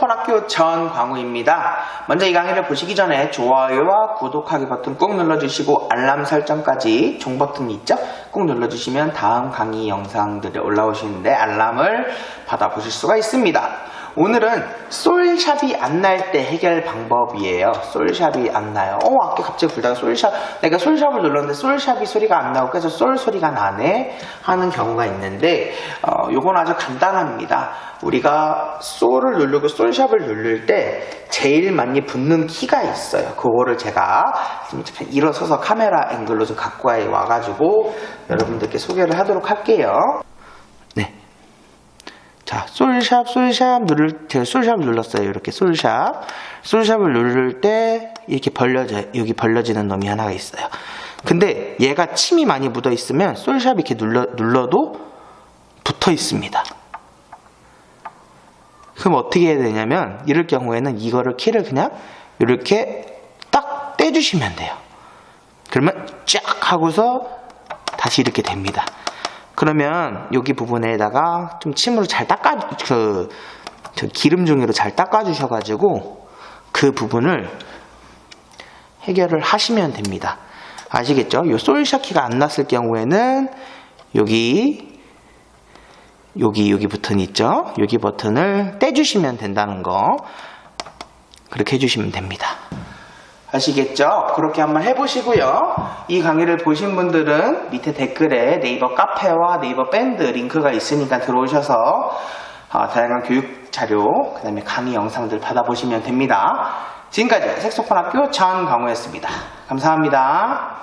색소폰 학교 전광우입니다. 먼저 이 강의를 보시기 전에 좋아요와 구독하기 버튼 꾹 눌러주시고 알람 설정까지 종 버튼 있죠? 꾹 눌러주시면 다음 강의 영상들이 올라오시는데 알람을 받아보실 수가 있습니다. 오늘은 솔샵이 안 날 때 해결 방법이에요. 솔샵이 안 나요. 아까 갑자기 불다가 내가 솔샵을 눌렀는데 솔샵이 소리가 안 나고 그래서 솔 소리가 나네 하는 경우가 있는데 요건 아주 간단합니다. 우리가 솔을 누르고 솔샵을 누를 때 제일 많이 붙는 키가 있어요. 그거를 제가 일어서서 카메라 앵글로 좀 가까이 와가지고 여러분들께 소개를 하도록 할게요. 네. 자, 솔샵 제가 솔샵을 눌렀어요. 이렇게 솔샵을 누를 때 이렇게 여기 벌려지는 놈이 하나가 있어요. 근데 얘가 침이 많이 묻어 있으면 솔샵이 이렇게 눌러도 붙어 있습니다. 그럼 어떻게 해야 되냐면 이럴 경우에는 이거를 키를 그냥 이렇게 딱 떼주시면 돼요. 그러면 쫙 하고서 다시 이렇게 됩니다. 그러면 여기 부분에다가 좀 침으로 잘 기름 종이로 잘 닦아주셔가지고 그 부분을 해결을 하시면 됩니다. 아시겠죠? 이 솔샵 키가 안 났을 경우에는 여기 버튼 있죠? 여기 버튼을 떼주시면 된다는 거 그렇게 해주시면 됩니다. 아시겠죠? 그렇게 한번 해보시고요. 이 강의를 보신 분들은 밑에 댓글에 네이버 카페와 네이버 밴드 링크가 있으니까 들어오셔서 다양한 교육 자료, 그 다음에 강의 영상들 받아보시면 됩니다. 지금까지 색소폰 학교 전광우였습니다. 감사합니다.